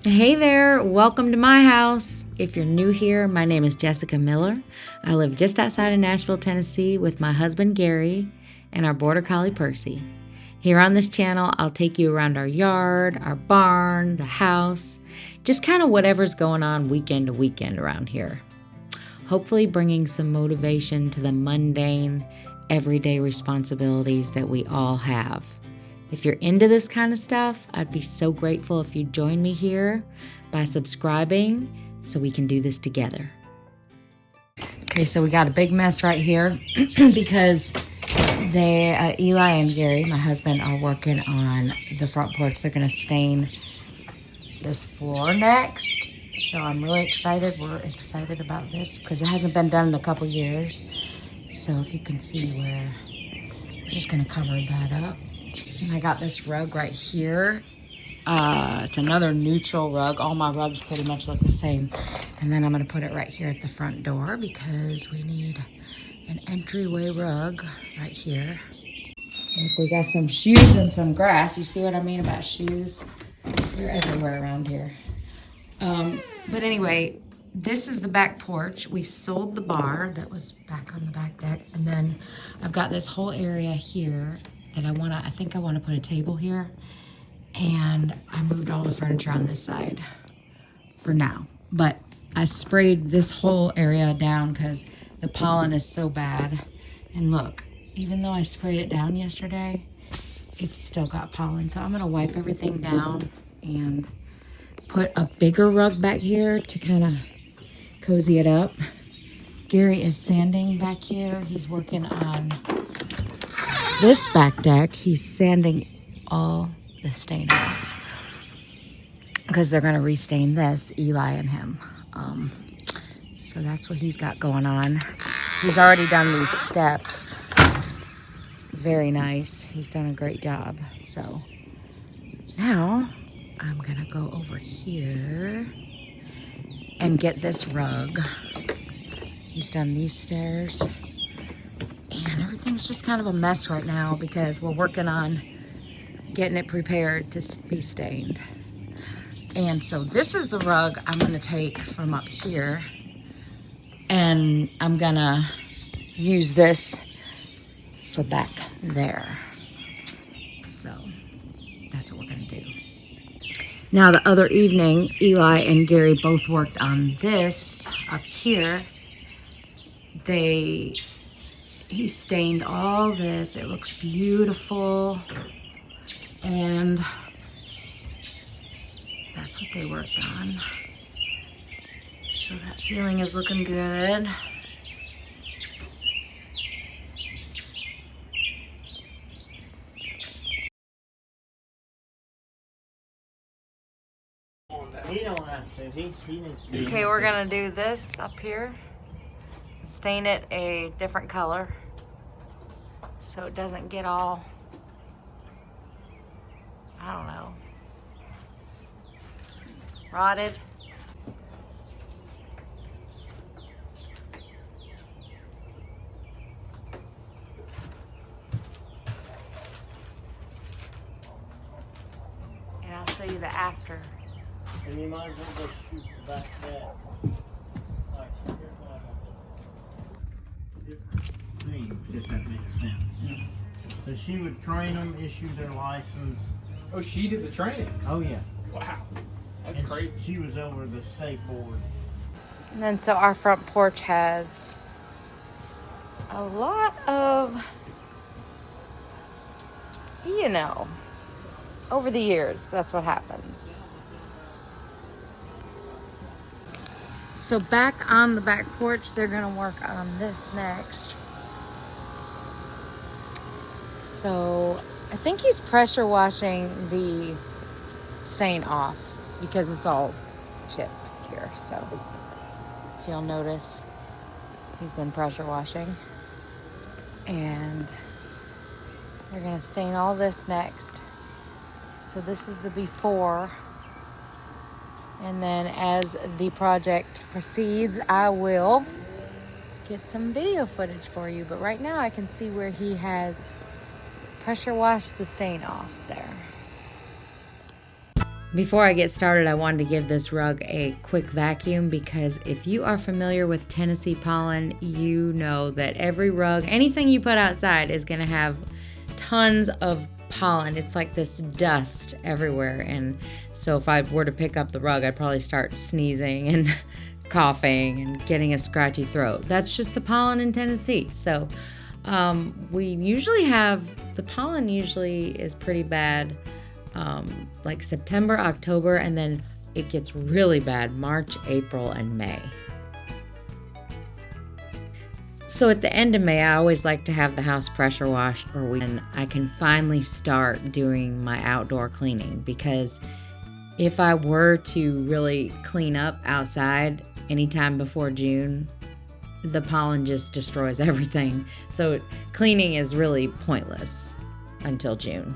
Hey there, welcome to my house. If you're new here, my name is Jessica Miller. I live just outside of Nashville, Tennessee with my husband Gary and our border collie Percy. Here on this channel, I'll take you around our yard, our barn, the house, just kind of whatever's going on weekend to weekend around here. Hopefully bringing some motivation to the mundane, everyday responsibilities that we all have. If you're into this kind of stuff, I'd be so grateful if you'd join me here by subscribing so we can do this together. Okay, so we got a big mess right here because Eli and Gary, my husband, are working on the front porch. They're gonna stain this floor next. So I'm really excited. We're excited about this because it hasn't been done in a couple years. So if you can see where, we're just gonna cover that up. And I got this rug right here. It's another neutral rug. All my rugs pretty much look the same. And then I'm gonna put it right here at the front door because we need an entryway rug right here. Look, we got some shoes and some grass. You see what I mean about shoes? They're everywhere around here. But anyway, this is the back porch. We sold the bar that was back on the back deck. And then I've got this whole area here that I think I wanna put a table here. And I moved all the furniture on this side for now. But I sprayed this whole area down because the pollen is so bad. And look, even though I sprayed it down yesterday, it's still got pollen. So I'm gonna wipe everything down and put a bigger rug back here to kind of cozy it up. Gary is sanding back here. He's working on this back deck. He's sanding all the stain off because they're going to restain this, Eli and him. So that's what he's got going on. He's already done these steps. Very nice. He's done a great job. So now I'm going to go over here and get this rug. He's done these stairs. And everything's just kind of a mess right now because we're working on getting it prepared to be stained. And so this is the rug I'm gonna take from up here and I'm gonna use this for back there. So that's what we're gonna do. Now the other evening, Eli and Gary both worked on this up here. He stained all this. It looks beautiful. And that's what they worked on. So that ceiling is looking good. He don't have to. He needs to be. Okay, we're gonna do this up here. Stain it a different color so it doesn't get all, I don't know, rotted. And I'll show you the after. And you might as well just shoot the back deck. Like, so here's what I'm gonna do. Different things, if that makes sense. So she would train them, issue their license. Oh, she did the training. Oh yeah. Wow, that's And crazy. She was over the state board. And then so our front porch has a lot of, you know, over the years, that's what happens. So back on the back porch, they're gonna work on this next. So I think he's pressure washing the stain off because it's all chipped here. So if you'll notice, he's been pressure washing. And they're gonna stain all this next. So this is the before. And then as the project proceeds, I will get some video footage for you. But right now I can see where he has pressure washed the stain off there. Before I get started, I wanted to give this rug a quick vacuum because if you are familiar with Tennessee pollen, you know that every rug, anything you put outside is going to have tons of pollen. It's like this dust everywhere. And so if I were to pick up the rug, I'd probably start sneezing and coughing and getting a scratchy throat. That's just the pollen in Tennessee. So we usually have, the pollen usually is pretty bad like September, October, and then it gets really bad March, April, and May. So at the end of May, I always like to have the house pressure washed, and I can finally start doing my outdoor cleaning, because if I were to really clean up outside anytime before June, the pollen just destroys everything. So cleaning is really pointless until June.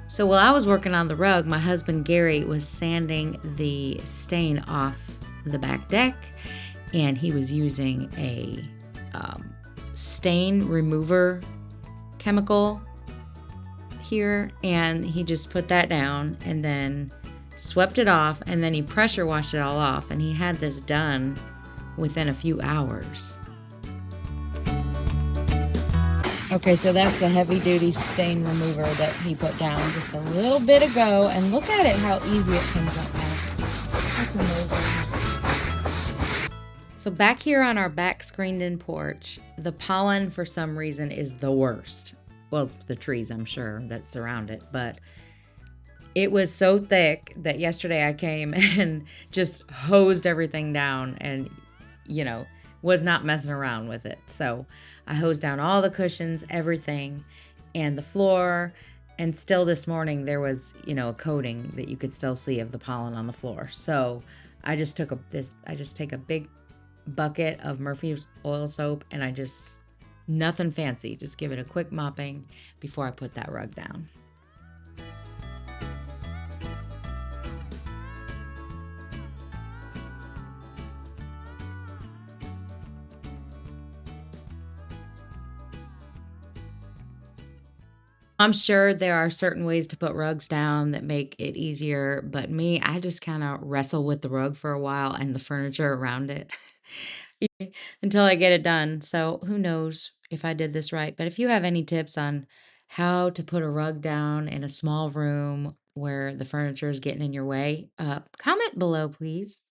So while I was working on the rug, my husband Gary was sanding the stain off the back deck, and he was using a stain remover chemical here, and he just put that down and then swept it off, and then he pressure washed it all off, and he had this done within a few hours. Okay, so that's the heavy-duty stain remover that he put down just a little bit ago, and look at it, how easy it comes up now. That's amazing. So back here on our back screened-in porch, the pollen, for some reason, is the worst. Well, the trees, I'm sure, that surround it, but it was so thick that yesterday I came and just hosed everything down and, was not messing around with it. So I hosed down all the cushions, everything, and the floor. And still this morning there was, a coating that you could still see of the pollen on the floor. So I just take a big bucket of Murphy's oil soap, and nothing fancy, just give it a quick mopping before I put that rug down. I'm sure there are certain ways to put rugs down that make it easier, but me, I just kind of wrestle with the rug for a while and the furniture around it until I get it done. So who knows if I did this right. But if you have any tips on how to put a rug down in a small room where the furniture is getting in your way, comment below, please.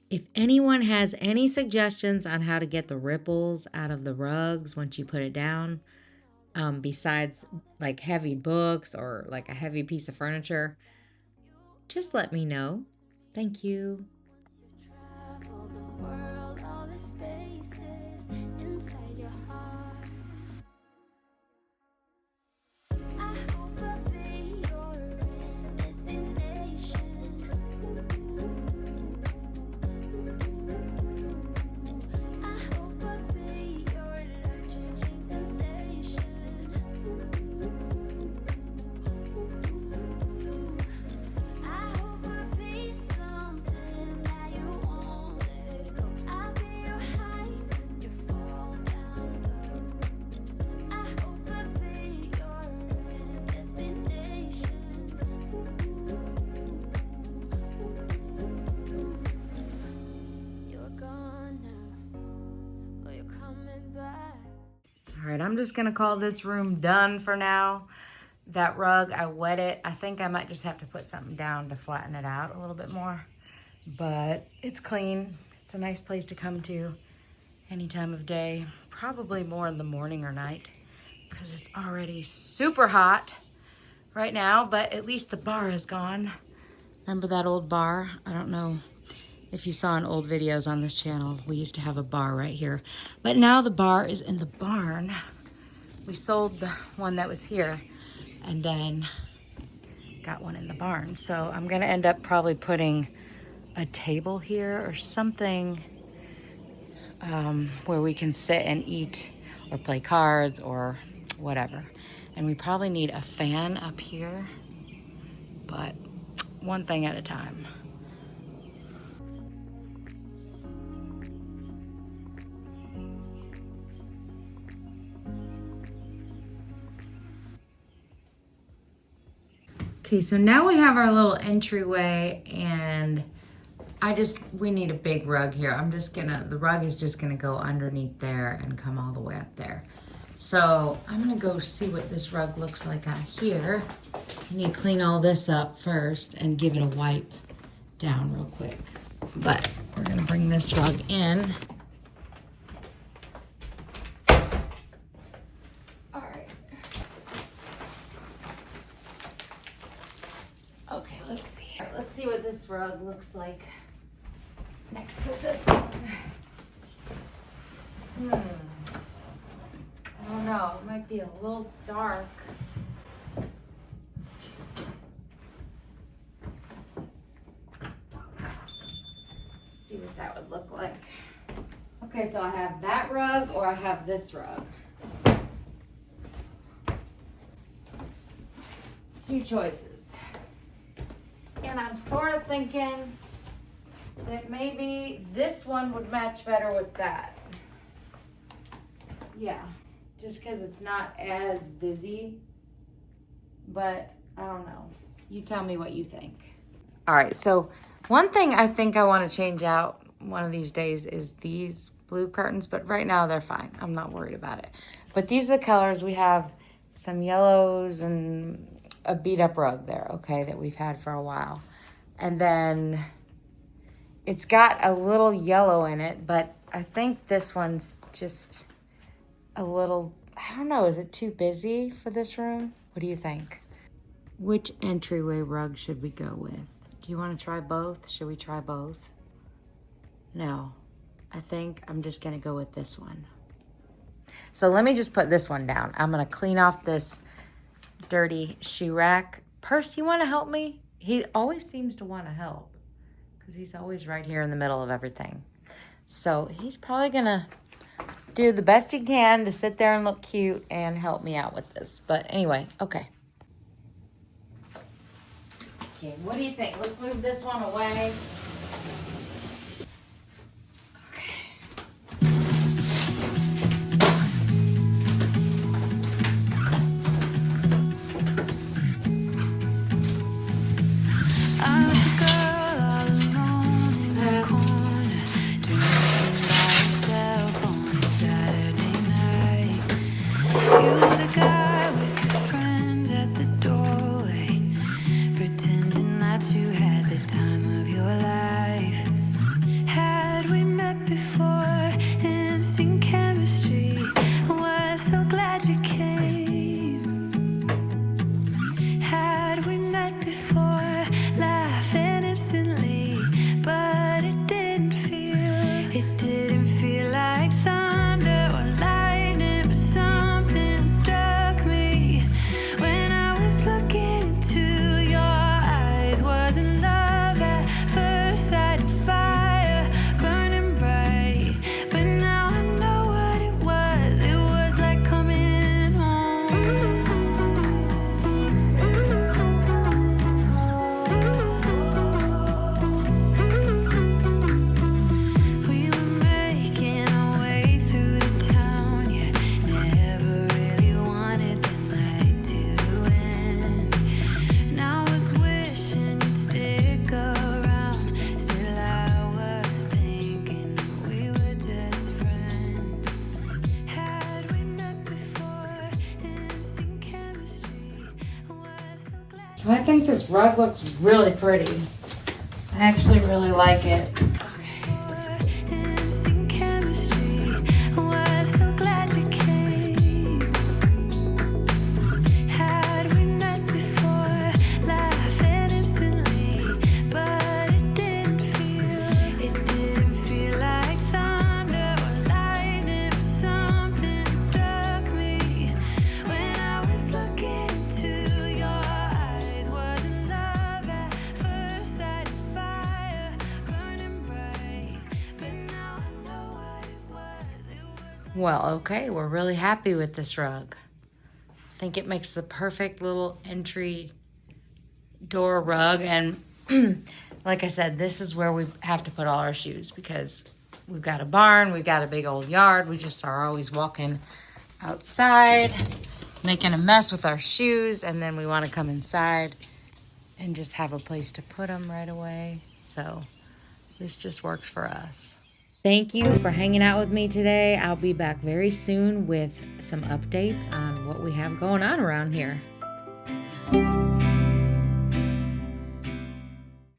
If anyone has any suggestions on how to get the ripples out of the rugs once you put it down, besides like heavy books or like a heavy piece of furniture, just let me know. Thank you. All right, I'm just gonna call this room done for now. That rug, I wet it. I think I might just have to put something down to flatten it out a little bit more. But it's clean. It's a nice place to come to any time of day. Probably more in the morning or night because it's already super hot right now, but at least the bar is gone. Remember that old bar? I don't know if you saw in old videos on this channel, we used to have a bar right here. But now the bar is in the barn. We sold the one that was here and then got one in the barn. So I'm gonna end up probably putting a table here or something where we can sit and eat or play cards or whatever. And we probably need a fan up here, but one thing at a time. Okay, so now we have our little entryway and we need a big rug here. The rug is just gonna go underneath there and come all the way up there. So I'm gonna go see what this rug looks like out here. I need to clean all this up first and give it a wipe down real quick. But we're gonna bring this rug in. All right. Okay, let's see. All right, let's see what this rug looks like next to this one. I don't know, it might be a little dark. Let's see what that would look like. Okay, so I have that rug or I have this rug. Two choices. And I'm sort of thinking that maybe this one would match better with that. Yeah, just because it's not as busy, but I don't know. You tell me what you think. All right, so one thing I think I want to change out one of these days is these blue curtains, but right now they're fine. I'm not worried about it. But these are the colors. We have some yellows and a beat up rug there, okay, that we've had for a while. And then it's got a little yellow in it, but I think this one's just a little, I don't know, is it too busy for this room? What do you think? Which entryway rug should we go with? Do you want to try both? Should we try both? No, I think I'm just gonna go with this one. So let me just put this one down. I'm gonna clean off this dirty shoe rack. Percy, you wanna help me? He always seems to wanna help because he's always right here in the middle of everything. So he's probably gonna do the best he can to sit there and look cute and help me out with this. But anyway, okay. Okay, what do you think? Let's move this one away. You had the time of your life. So I think this rug looks really pretty. I actually really like it. Instant chemistry. Was so glad you came. Had we met before, laugh innocently, but it didn't feel like thunder or lightning or something struck me when I was looking into your eyes. Wasn't love at first sight, fire burning bright, but now I know what it was. Well, okay, we're really happy with this rug. I think it makes the perfect little entry door rug. And like I said, this is where we have to put all our shoes because we've got a barn, we've got a big old yard. We just are always walking outside, making a mess with our shoes, and then we want to come inside and just have a place to put them right away. So this just works for us. Thank you for hanging out with me today. I'll be back very soon with some updates on what we have going on around here.